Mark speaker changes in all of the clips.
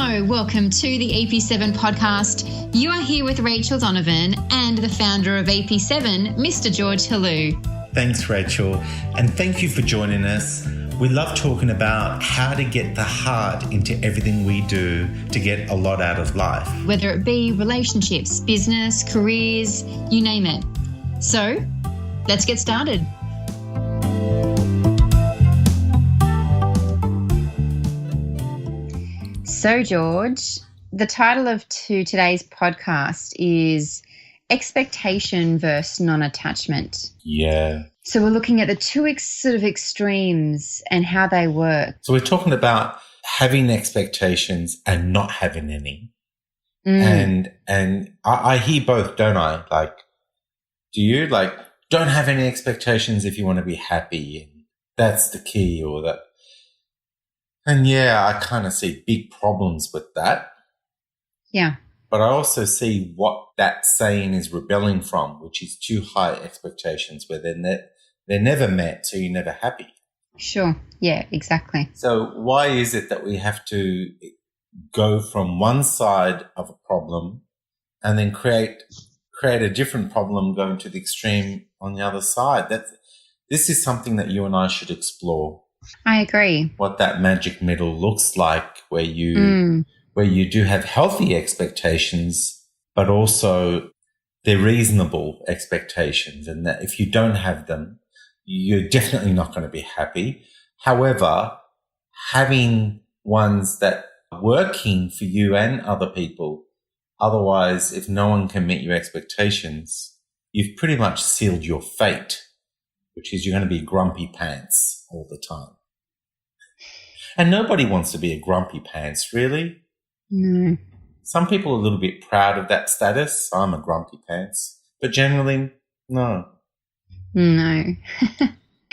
Speaker 1: Hello, welcome to the AP7 podcast. You are here with Rachel Donovan and the founder of AP7, Mr. George Helou.
Speaker 2: Thanks, Rachel, and thank you for joining us. We love talking about how to get the heart into everything we do to get a lot out of life.
Speaker 1: Whether it be relationships, business, careers, you name it. So, let's get started. So, George, the title of today's podcast is Expectation versus Non-Attachment.
Speaker 2: Yeah.
Speaker 1: So we're looking at the two sort of extremes and how they work.
Speaker 2: So we're talking about having expectations and not having any. And I hear both, don't I? Like, do you? Like, don't have any expectations if you want to be happy. And that's the key, or that. And yeah, I kind of see big problems with that.
Speaker 1: Yeah.
Speaker 2: But I also see what that saying is rebelling from, which is too high expectations where they're never met, so you're never happy. Sure.
Speaker 1: Yeah, exactly.
Speaker 2: So why is it that we have to go from one side of a problem and then create a different problem going to the extreme on the other side? This is something that you and I should explore.
Speaker 1: I agree.
Speaker 2: What that magic middle looks like, where you do have healthy expectations, but also they're reasonable expectations, and that if you don't have them, you're definitely not going to be happy. However, having ones that are working for you and other people, otherwise, if no one can meet your expectations, you've pretty much sealed your fate, which is you're going to be grumpy pants all the time. And nobody wants to be a grumpy pants, really.
Speaker 1: No.
Speaker 2: Some people are a little bit proud of that status. I'm a grumpy pants. But generally, no.
Speaker 1: No.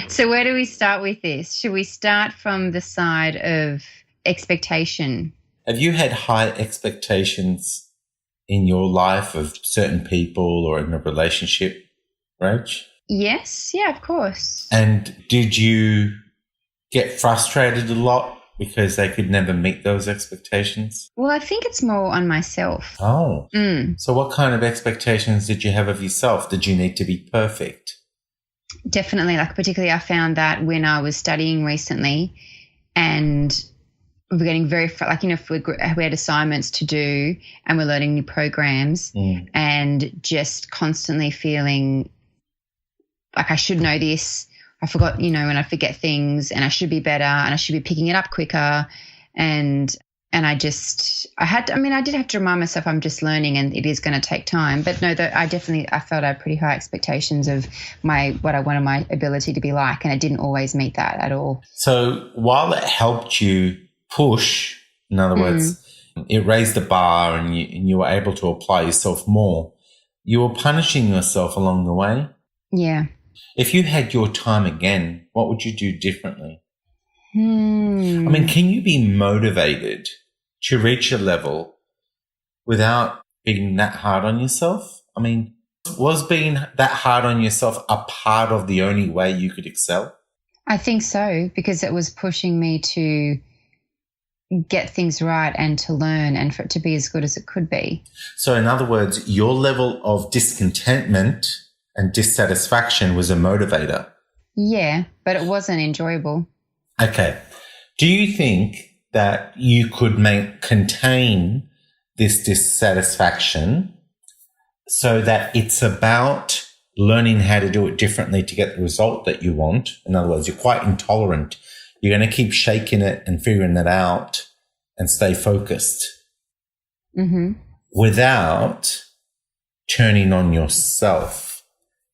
Speaker 1: So where do we start with this? Should we start from the side of expectation?
Speaker 2: Have you had high expectations in your life of certain people or in a relationship, Rach?
Speaker 1: Yes. Yeah, of course.
Speaker 2: And did you get frustrated a lot because they could never meet those expectations?
Speaker 1: Well, I think it's more on myself.
Speaker 2: Oh. So what kind of expectations did you have of yourself? Did you need to be perfect?
Speaker 1: Definitely. Like, particularly I found that when I was studying recently and we were getting very, like, you know, if we had assignments to do and we're learning new programs and just constantly feeling like I should know this. I forgot, you know, when I forget things and I should be better and I should be picking it up quicker. And I did have to remind myself I'm just learning and it is going to take time. But no, I felt I had pretty high expectations of what I wanted my ability to be like, and I didn't always meet that at all.
Speaker 2: So while it helped you push, in other words, it raised the bar and you were able to apply yourself more, you were punishing yourself along the way.
Speaker 1: Yeah.
Speaker 2: If you had your time again, what would you do differently? I mean, can you be motivated to reach a level without being that hard on yourself? I mean, was being that hard on yourself a part of the only way you could excel?
Speaker 1: I think so, because it was pushing me to get things right and to learn and for it to be as good as it could be.
Speaker 2: So in other words, your level of discontentment and dissatisfaction was a motivator.
Speaker 1: Yeah, but it wasn't enjoyable.
Speaker 2: Okay. Do you think that you could contain this dissatisfaction so that it's about learning how to do it differently to get the result that you want? In other words, you're quite intolerant. You're going to keep shaking it and figuring it out and stay focused without turning on yourself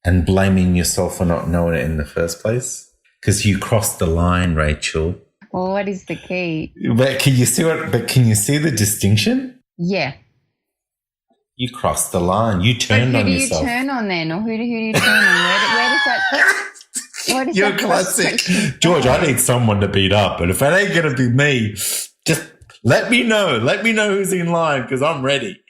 Speaker 2: and blaming yourself for not knowing it in the first place, because you crossed the line, Rachel.
Speaker 1: Well, what is the key?
Speaker 2: But can you see the distinction?
Speaker 1: Yeah.
Speaker 2: You crossed the line. You turned on yourself.
Speaker 1: Who do you turn on then, or who do you turn on? Where does that?
Speaker 2: You're classic, George. I need someone to beat up, and if it ain't gonna be me, just let me know. Let me know who's in line, because I'm ready.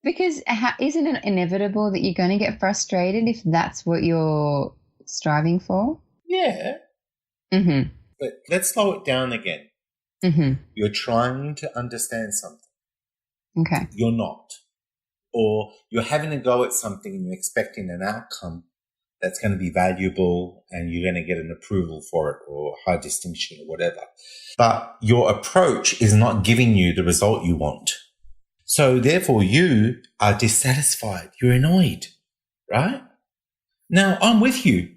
Speaker 1: Because isn't it inevitable that you're going to get frustrated if that's what you're striving for?
Speaker 2: Yeah. But let's slow it down again.
Speaker 1: Mm-hmm.
Speaker 2: You're trying to understand something.
Speaker 1: Okay.
Speaker 2: You're not. Or you're having a go at something and you're expecting an outcome that's going to be valuable and you're going to get an approval for it or high distinction or whatever. But your approach is not giving you the result you want. So therefore you are dissatisfied. You're annoyed, right? Now I'm with you.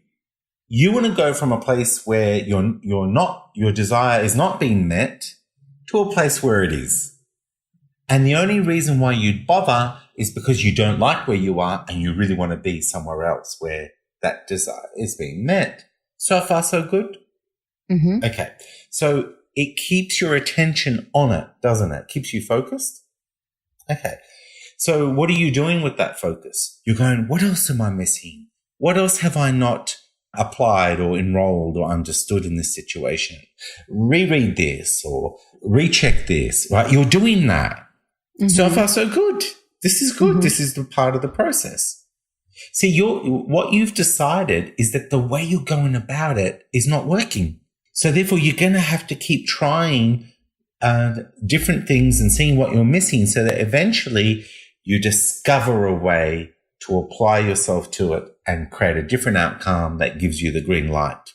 Speaker 2: You want to go from a place where your desire is not being met to a place where it is. And the only reason why you'd bother is because you don't like where you are and you really want to be somewhere else where that desire is being met. So far, so good?
Speaker 1: Mm-hmm.
Speaker 2: Okay. So it keeps your attention on it, doesn't it? Keeps you focused? Okay. So what are you doing with that focus? You're going, what else am I missing? What else have I not applied or enrolled or understood in this situation? Reread this or recheck this, right? You're doing that. Mm-hmm. So far, so good. This is good. Mm-hmm. This is the part of the process. See, what you've decided is that the way you're going about it is not working. So therefore, you're going to have to keep trying different things and seeing what you're missing so that eventually you discover a way to apply yourself to it and create a different outcome that gives you the green light.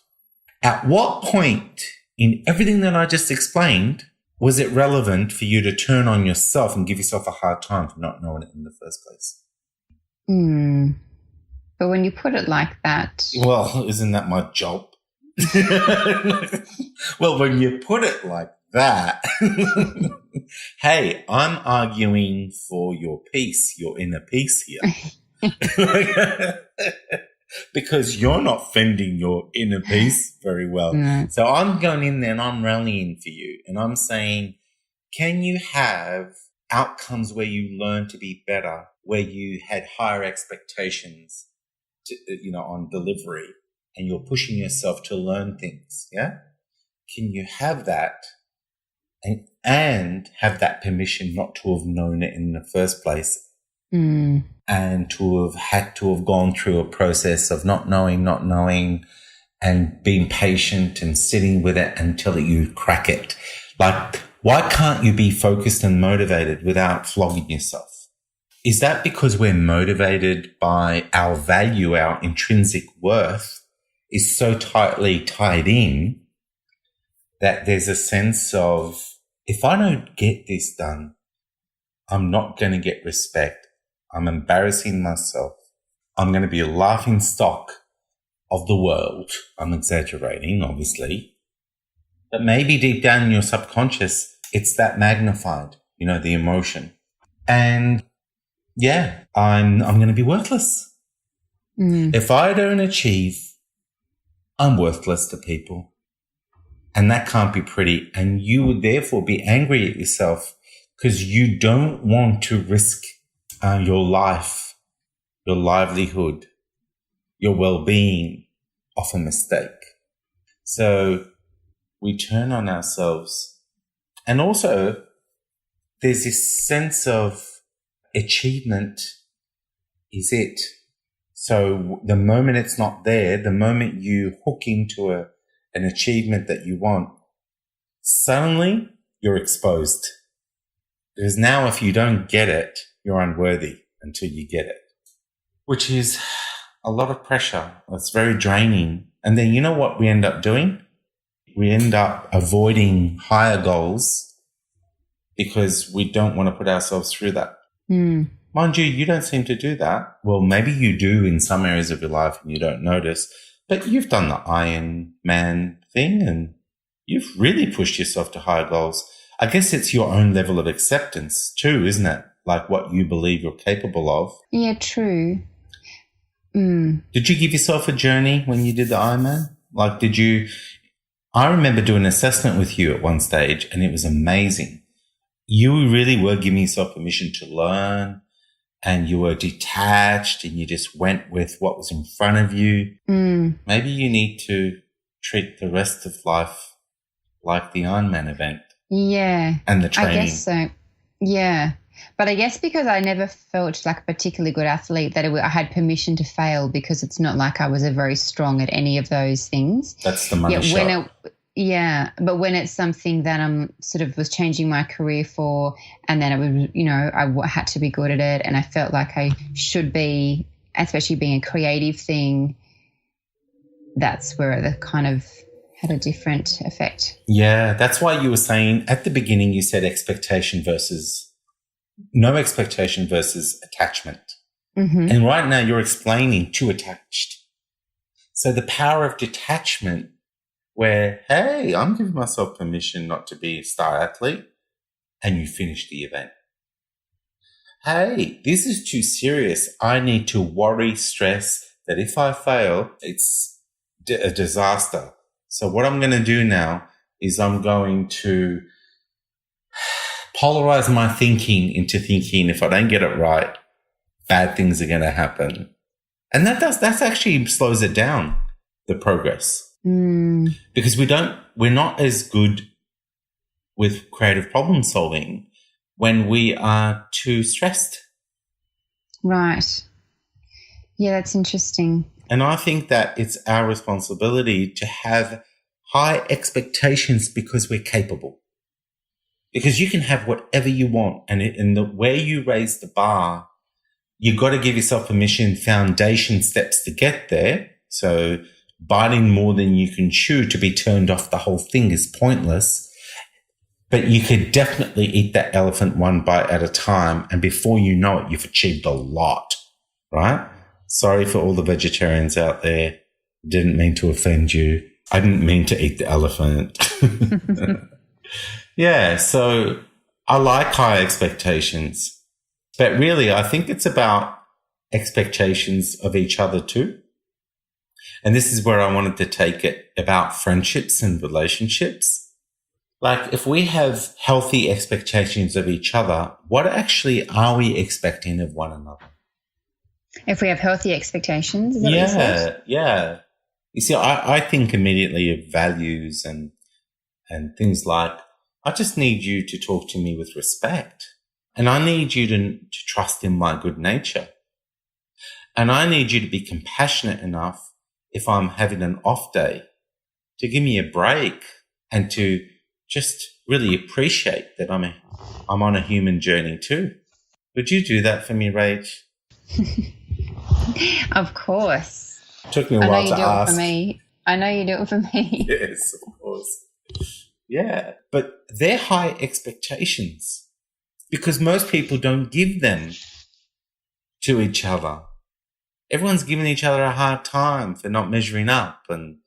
Speaker 2: At what point in everything that I just explained was it relevant for you to turn on yourself and give yourself a hard time for not knowing it in the first place?
Speaker 1: But when you put it like that...
Speaker 2: Well, isn't that my job? Well, when you put it like that, hey, I'm arguing for your peace, your inner peace here. Because you're not fending your inner peace very well. Mm. So I'm going in there and I'm rallying for you. And I'm saying, can you have outcomes where you learn to be better, where you had higher expectations on delivery and you're pushing yourself to learn things? Yeah. Can you have that and have that permission not to have known it in the first place? Mm. And to have had to have gone through a process of not knowing, and being patient and sitting with it until you crack it. Like, why can't you be focused and motivated without flogging yourself? Is that because we're motivated by our value, our intrinsic worth is so tightly tied in that there's a sense of, if I don't get this done, I'm not going to get respect. I'm embarrassing myself. I'm going to be a laughing stock of the world. I'm exaggerating, obviously. But maybe deep down in your subconscious, it's that magnified, the emotion. And yeah, I'm going to be worthless. Mm. If I don't achieve, I'm worthless to people. And that can't be pretty. And you would therefore be angry at yourself because you don't want to risk your life, your livelihood, your well-being off a mistake. So we turn on ourselves. And also there's this sense of achievement is it. So the moment it's not there, the moment you hook into an achievement that you want, suddenly you're exposed. Because now if you don't get it, you're unworthy until you get it, which is a lot of pressure. It's very draining. And then you know what we end up doing? We end up avoiding higher goals because we don't want to put ourselves through that. Mm. Mind you don't seem to do that. Well, maybe you do in some areas of your life and you don't notice, but you've done the Iron Man thing and you've really pushed yourself to higher goals. I guess it's your own level of acceptance too, isn't it? Like what you believe you're capable of.
Speaker 1: Yeah, true. Mm.
Speaker 2: Did you give yourself a journey when you did the Ironman? Like, I remember doing an assessment with you at one stage and it was amazing. You really were giving yourself permission to learn and you were detached and you just went with what was in front of you. Mm. Maybe you need to treat the rest of life like the Ironman event.
Speaker 1: Yeah.
Speaker 2: And the training.
Speaker 1: I guess so. Yeah. But I guess because I never felt like a particularly good athlete that I had permission to fail because it's not like I was very strong at any of those things.
Speaker 2: That's the money shot.
Speaker 1: yeah, but when it's something that I'm sort of was changing my career for, and then it was, had to be good at it, and I felt like I should be, especially being a creative thing, that's where it kind of had a different effect.
Speaker 2: Yeah, that's why you were saying at the beginning, you said no expectation versus attachment.
Speaker 1: Mm-hmm.
Speaker 2: And right now you're explaining too attached. So the power of detachment where, hey, I'm giving myself permission not to be a star athlete, and you finish the event. Hey, this is too serious. I need to worry, stress that if I fail, it's a disaster. So what I'm going to do now is I'm going to polarize my thinking into thinking if I don't get it right, bad things are going to happen. And that actually slows it down, the progress. Because we're not as good with creative problem solving when we are too stressed.
Speaker 1: Right. Yeah, that's interesting.
Speaker 2: And I think that it's our responsibility to have high expectations because we're capable. Because you can have whatever you want, and the way you raise the bar, you've got to give yourself permission, foundation steps to get there. So biting more than you can chew to be turned off the whole thing is pointless. But you could definitely eat that elephant one bite at a time, and before you know it, you've achieved a lot, right? Sorry for all the vegetarians out there. Didn't mean to offend you. I didn't mean to eat the elephant. Yeah, so I like high expectations. But really, I think it's about expectations of each other too. And this is where I wanted to take it about friendships and relationships. Like, if we have healthy expectations of each other, what actually are we expecting of one another?
Speaker 1: If we have healthy expectations, is that what you said?
Speaker 2: Yeah. You see, I think immediately of values and things like, I just need you to talk to me with respect. And I need you to trust in my good nature. And I need you to be compassionate enough if I'm having an off day to give me a break and to just really appreciate that I'm on a human journey too. Would you do that for me, Rach?
Speaker 1: Of course.
Speaker 2: Took me a while to ask.
Speaker 1: I know you do it for me.
Speaker 2: Yes, of course. Yeah, but they're high expectations because most people don't give them to each other. Everyone's giving each other a hard time for not measuring up. And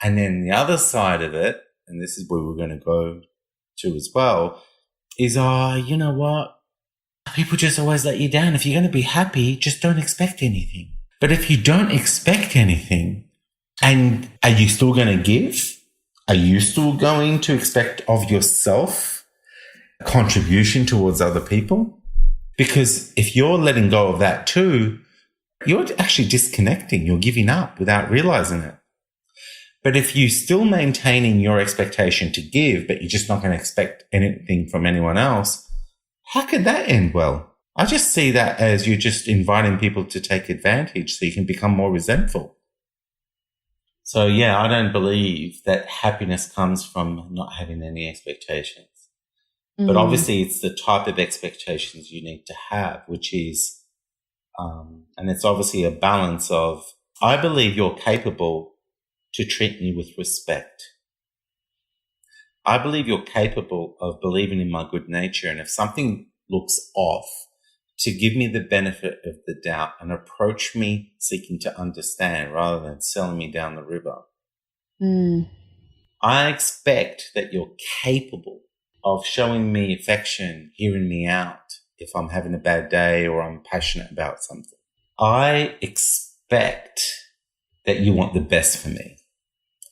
Speaker 2: then the other side of it, and this is where we're going to go to as well, is, you know what? People just always let you down. If you're going to be happy, just don't expect anything. But if you don't expect anything, and are you still going to give? Are you still going to expect of yourself a contribution towards other people? Because if you're letting go of that too, you're actually disconnecting. You're giving up without realizing it. But if you're still maintaining your expectation to give, but you're just not going to expect anything from anyone else, how could that end well? I just see that as you're just inviting people to take advantage so you can become more resentful. So, yeah, I don't believe that happiness comes from not having any expectations. But obviously it's the type of expectations you need to have, which is, and it's obviously a balance of, I believe you're capable to treat me with respect. I believe you're capable of believing in my good nature. And if something looks off, to give me the benefit of the doubt and approach me seeking to understand rather than selling me down the river. I expect that you're capable of showing me affection, hearing me out if I'm having a bad day or I'm passionate about something. I expect that you want the best for me,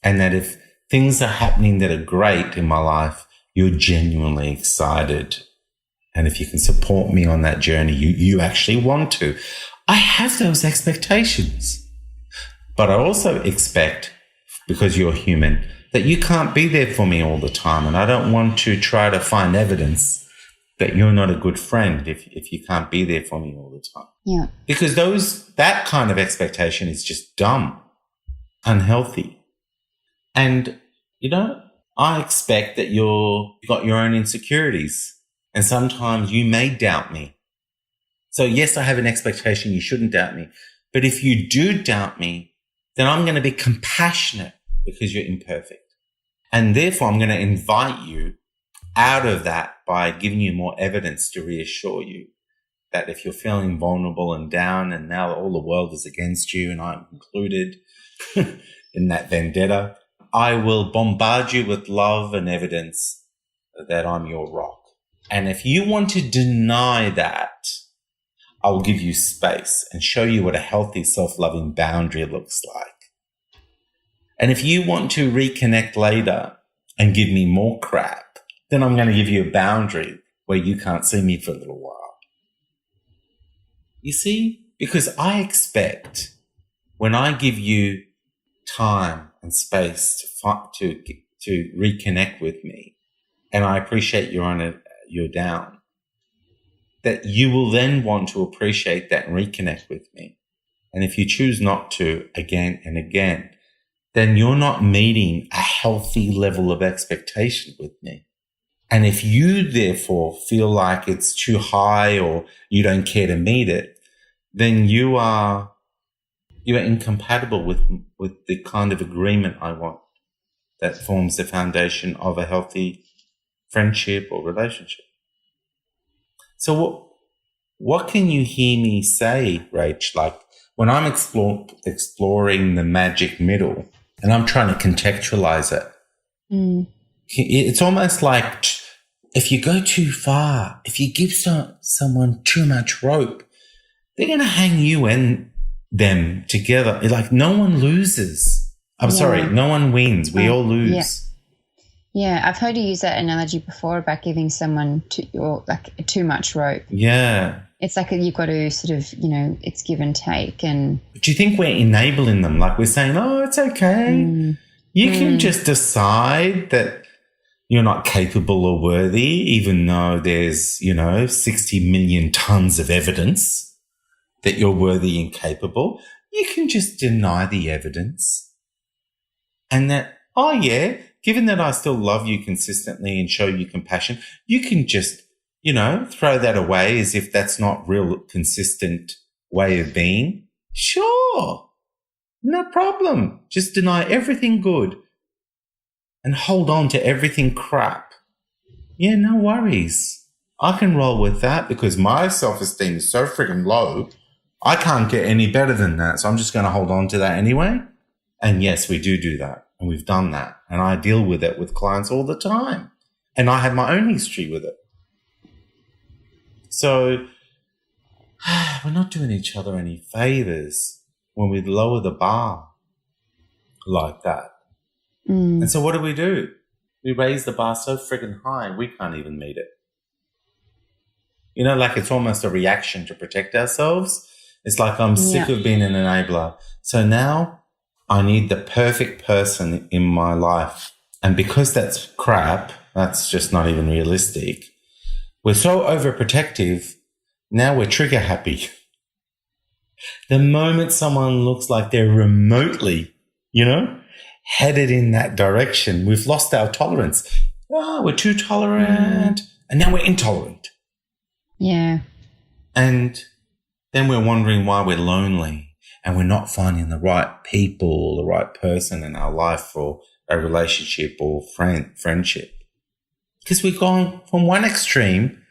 Speaker 2: and that if things are happening that are great in my life, you're genuinely excited. And if you can support me on that journey, you actually want to. I have those expectations. But I also expect, because you're human, that you can't be there for me all the time. And I don't want to try to find evidence that you're not a good friend if you can't be there for me all the time.
Speaker 1: Yeah.
Speaker 2: Because that kind of expectation is just dumb, unhealthy. And I expect that you've got your own insecurities, and sometimes you may doubt me. So yes, I have an expectation you shouldn't doubt me. But if you do doubt me, then I'm going to be compassionate because you're imperfect. And therefore, I'm going to invite you out of that by giving you more evidence to reassure you that if you're feeling vulnerable and down and now all the world is against you and I'm included in that vendetta, I will bombard you with love and evidence that I'm your rock. And if you want to deny that, I will give you space and show you what a healthy self-loving boundary looks like. And if you want to reconnect later and give me more crap, then I'm going to give you a boundary where you can't see me for a little while. You see? Because I expect when I give you time and space to reconnect with me, and I appreciate you're down, that you will then want to appreciate that and reconnect with me. And if you choose not to again and again, then you're not meeting a healthy level of expectation with me. And if you therefore feel like it's too high or you don't care to meet it, then you are incompatible with the kind of agreement I want that forms the foundation of a healthy friendship or relationship. So what can you hear me say, Rach? Like when I'm exploring the magic middle and I'm trying to contextualize it, it's almost like if you go too far, if you give someone too much rope, they're going to hang you and them together. Like no one loses. Sorry, no one wins. We all lose.
Speaker 1: Yeah, I've heard you use that analogy before about giving someone too much rope.
Speaker 2: Yeah.
Speaker 1: It's like you've got to sort of, it's give and take.
Speaker 2: But do you think we're enabling them? Like we're saying, oh, it's okay. You can just decide that you're not capable or worthy, even though there's, 60 million tons of evidence that you're worthy and capable. You can just deny the evidence. And that, oh yeah, given that I still love you consistently and show you compassion, you can just, throw that away as if that's not real consistent way of being. Sure. No problem. Just deny everything good and hold on to everything crap. Yeah, no worries. I can roll with that because my self-esteem is so freaking low. I can't get any better than that. So I'm just going to hold on to that anyway. And yes, we do that. And we've done that. And I deal with it with clients all the time. And I have my own history with it. So we're not doing each other any favors when we lower the bar like that. And so what do? We raise the bar so friggin' high, we can't even meet it. Like it's almost a reaction to protect ourselves. It's like I'm sick of being an enabler. So now I need the perfect person in my life. And because that's crap, that's just not even realistic. We're so overprotective, now we're trigger happy. The moment someone looks like they're remotely, headed in that direction, we've lost our tolerance. Oh, we're too tolerant. And now we're intolerant.
Speaker 1: Yeah.
Speaker 2: And then we're wondering why we're lonely and we're not finding the right people, the right person in our life for a relationship or friendship. Because we've gone from one extreme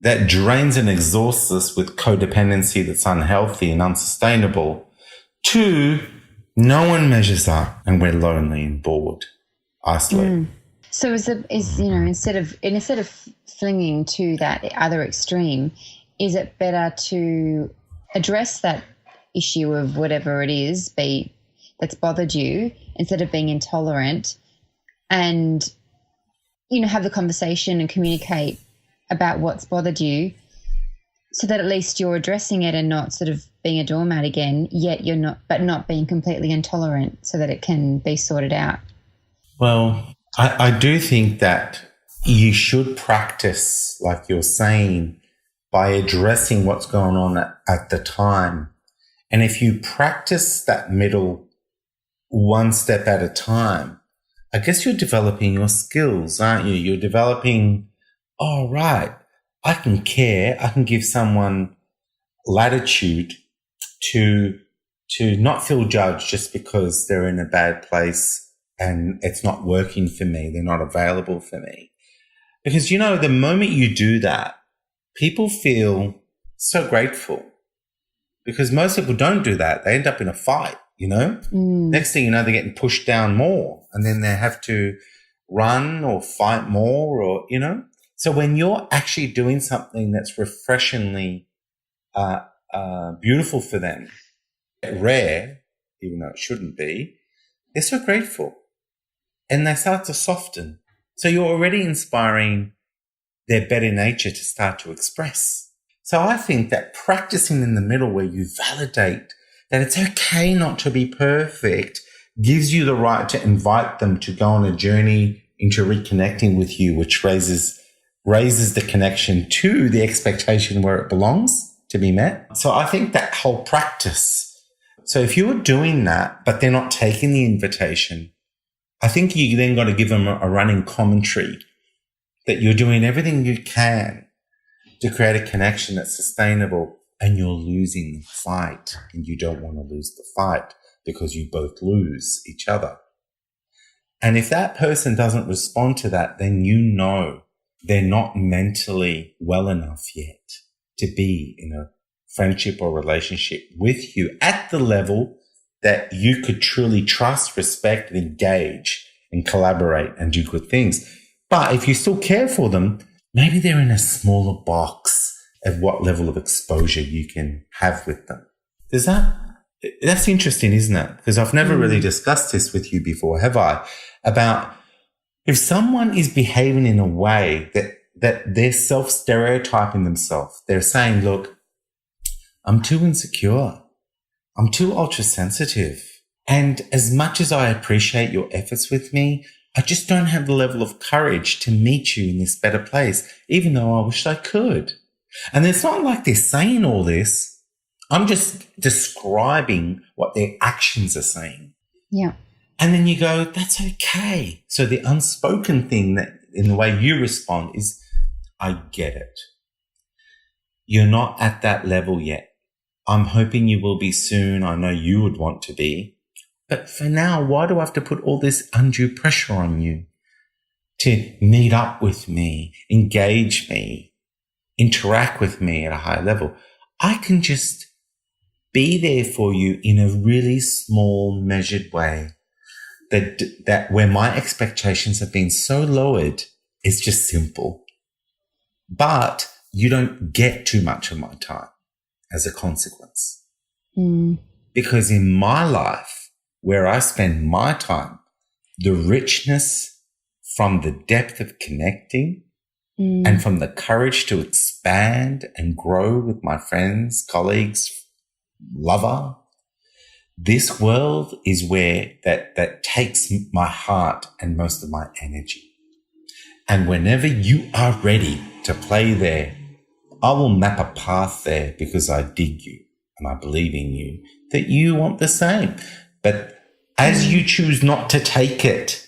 Speaker 2: that drains and exhausts us with codependency that's unhealthy and unsustainable to no one measures up and we're lonely and bored, isolated.
Speaker 1: So instead of flinging to that other extreme, is it better to address that issue of whatever it is that's bothered you instead of being intolerant and have the conversation and communicate about what's bothered you so that at least you're addressing it and not sort of being a doormat again, yet not being completely intolerant so that it can be sorted out?
Speaker 2: Well, I do think that you should practice, like you're saying, by addressing what's going on at the time. And if you practice that middle one step at a time, I guess you're developing your skills, aren't you? You're developing, oh, right, I can care. I can give someone latitude to not feel judged just because they're in a bad place and it's not working for me. They're not available for me. Because, the moment you do that, people feel so grateful, because most people don't do that. They end up in a fight, Next thing you know, they're getting pushed down more, and then they have to run or fight more, or, So when you're actually doing something that's refreshingly beautiful for them, rare, even though it shouldn't be, they're so grateful and they start to soften. So you're already inspiring their better nature to start to express. So I think that practicing in the middle, where you validate that it's okay not to be perfect, gives you the right to invite them to go on a journey into reconnecting with you, which raises the connection to the expectation where it belongs to be met. So I think that whole practice. So if you're doing that, but they're not taking the invitation, I think you then got to give them a running commentary that you're doing everything you can to create a connection that's sustainable, and you're losing the fight, and you don't want to lose the fight because you both lose each other. And if that person doesn't respond to that, then they're not mentally well enough yet to be in a friendship or relationship with you at the level that you could truly trust, respect, and engage and collaborate and do good things. But if you still care for them, maybe they're in a smaller box of what level of exposure you can have with them. That's interesting, isn't it? Because I've never really discussed this with you before, have I? About if someone is behaving in a way that they're self-stereotyping themselves. They're saying, look, I'm too insecure. I'm too ultra-sensitive. And as much as I appreciate your efforts with me, I just don't have the level of courage to meet you in this better place, even though I wish I could. And it's not like they're saying all this. I'm just describing what their actions are saying.
Speaker 1: Yeah.
Speaker 2: And then you go, that's okay. So the unspoken thing that in the way you respond is, I get it. You're not at that level yet. I'm hoping you will be soon. I know you would want to be. But for now, why do I have to put all this undue pressure on you to meet up with me, engage me, interact with me at a high level? I can just be there for you in a really small, measured way that where my expectations have been so lowered, it's just simple. But you don't get too much of my time as a consequence. Because in my life, where I spend my time, the richness from the depth of connecting and from the courage to expand and grow with my friends, colleagues, lover, this world is where that takes my heart and most of my energy. And whenever you are ready to play there, I will map a path there because I dig you and I believe in you that you want the same. But as you choose not to take it,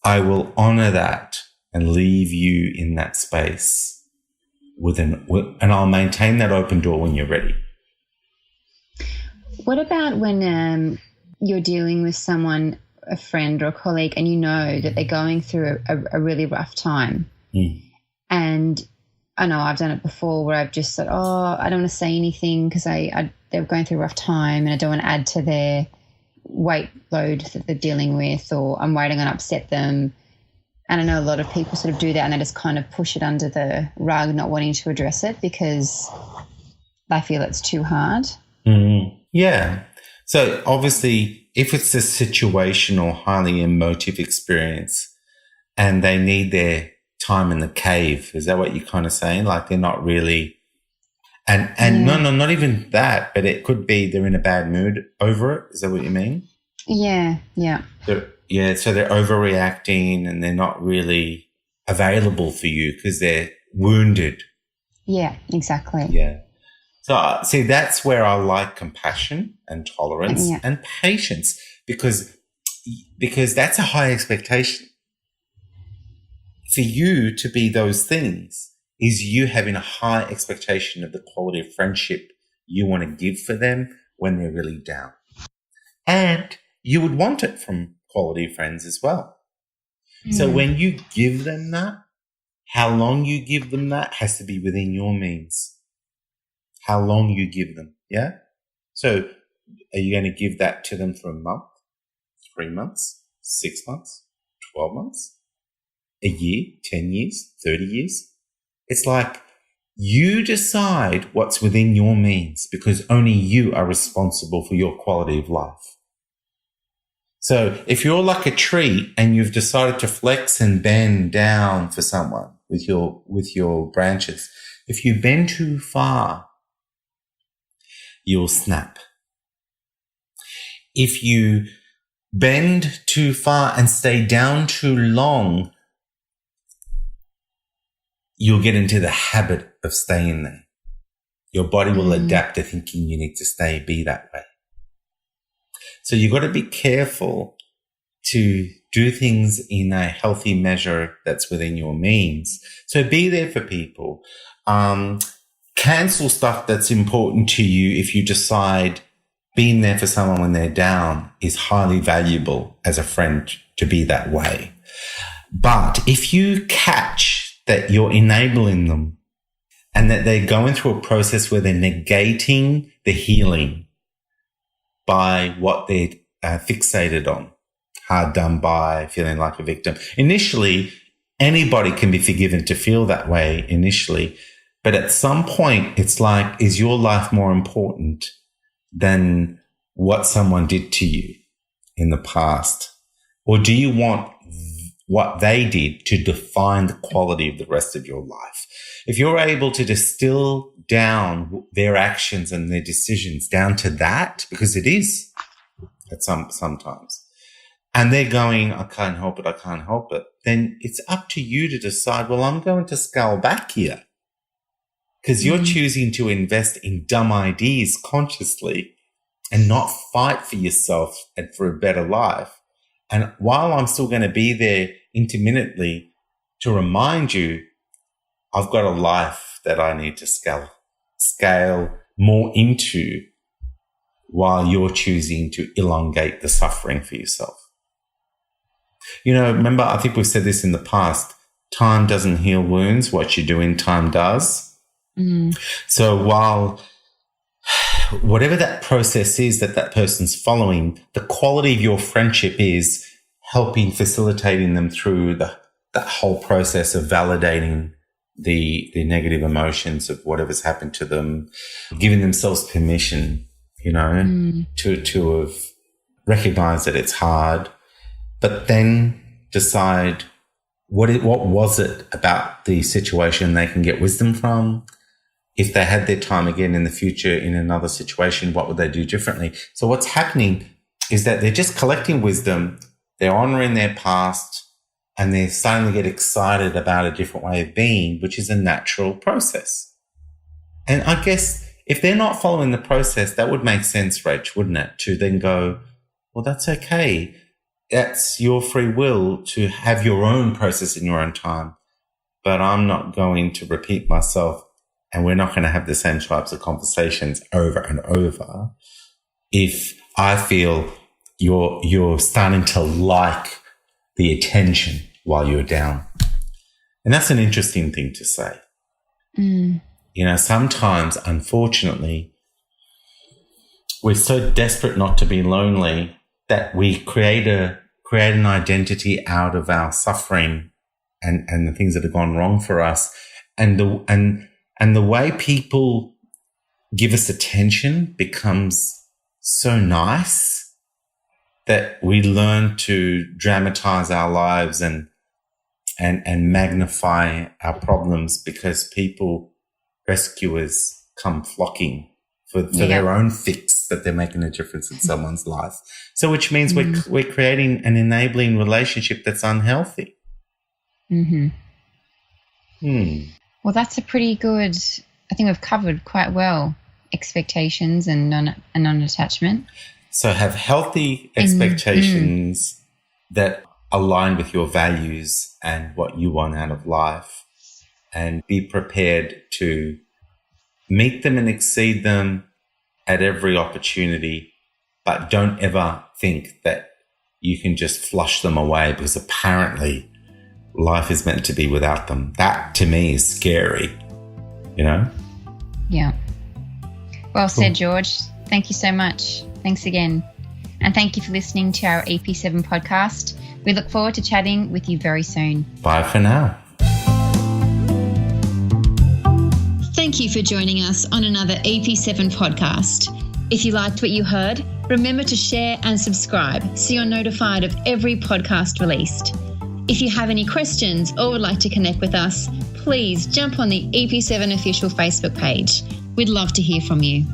Speaker 2: I will honor that and leave you in that space and I'll maintain that open door when you're ready.
Speaker 1: What about when you're dealing with someone, a friend or a colleague, and you know that they're going through a really rough time? And I know I've done it before where I've just said, I don't want to say anything because they're going through a rough time and I don't want to add to their weight load that they're dealing with, or I'm worried I'm going to upset them. And I know a lot of people sort of do that and they just kind of push it under the rug, not wanting to address it because they feel it's too hard.
Speaker 2: Yeah. So obviously, if it's a situational, highly emotive experience and they need their time in the cave, is that what you're kind of saying? Like they're not really, no, not even that, but it could be they're in a bad mood over it. Is that what you mean?
Speaker 1: Yeah.
Speaker 2: So they're overreacting and they're not really available for you because they're wounded.
Speaker 1: Yeah, exactly.
Speaker 2: Yeah. So, see, that's where I like compassion and tolerance and patience, because because that's a high expectation. For you to be those things is you having a high expectation of the quality of friendship you want to give for them when they're really down. And you would want it from quality friends as well. So when you give them that, how long you give them that has to be within your means. How long you give them, yeah? So are you going to give that to them for a month, 3 months, 6 months, 12 months, a year, 10 years, 30 years? It's like you decide what's within your means because only you are responsible for your quality of life. So if you're like a tree and you've decided to flex and bend down for someone with your branches, if you bend too far, you'll snap. If you bend too far and stay down too long, you'll get into the habit of staying there. Your body will adapt to thinking you need to be that way. So you've got to be careful to do things in a healthy measure that's within your means. So be there for people. Cancel stuff that's important to you if you decide being there for someone when they're down is highly valuable as a friend to be that way. But if you catch that you're enabling them and that they're going through a process where they're negating the healing by what they're fixated on, hard done by, feeling like a victim. Initially, anybody can be forgiven to feel that way initially. But at some point, it's like, is your life more important than what someone did to you in the past? Or do you want what they did to define the quality of the rest of your life? If you're able to distill down their actions and their decisions down to that, because it is at sometimes, and they're going, I can't help it, then it's up to you to decide, well, I'm going to scale back here because you're choosing to invest in dumb ideas consciously and not fight for yourself and for a better life. And while I'm still going to be there intermittently to remind you, I've got a life that I need to scale more into while you're choosing to elongate the suffering for yourself. You know, remember, I think we've said this in the past, time doesn't heal wounds. What you do in time does. So while whatever that process is that person's following, the quality of your friendship is helping, facilitating them through that whole process of validating the negative emotions of whatever's happened to them, giving themselves permission, you know, to have recognized that it's hard, but then decide what was it about the situation they can get wisdom from. If they had their time again in the future in another situation, what would they do differently? So what's happening is that they're just collecting wisdom, they're honoring their past, and they're starting to get excited about a different way of being, which is a natural process. And I guess if they're not following the process, that would make sense, Rach, wouldn't it? To then go, well, that's okay. That's your free will to have your own process in your own time. But I'm not going to repeat myself, and we're not going to have the same types of conversations over and over if I feel you're starting to like the attention while you're down. And that's an interesting thing to say. You know, sometimes, unfortunately, we're so desperate not to be lonely that we create an identity out of our suffering and the things that have gone wrong for us. And the way people give us attention becomes so nice that we learn to dramatize our lives and magnify our problems because rescuers come flocking for their own fix that they're making a difference in someone's life. So which means we're creating an enabling relationship that's unhealthy.
Speaker 1: Well, that's a pretty good, I think we've covered quite well expectations and non-attachment.
Speaker 2: So have healthy expectations that align with your values and what you want out of life, and be prepared to meet them and exceed them at every opportunity, but don't ever think that you can just flush them away because apparently life is meant to be without them. That to me is scary, you know?
Speaker 1: Yeah. Well said, George. Thank you so much. Thanks again. And thank you for listening to our EP7 podcast. We look forward to chatting with you very soon.
Speaker 2: Bye for now.
Speaker 1: Thank you for joining us on another EP7 podcast. If you liked what you heard, remember to share and subscribe so you're notified of every podcast released. If you have any questions or would like to connect with us, please jump on the EP7 official Facebook page. We'd love to hear from you.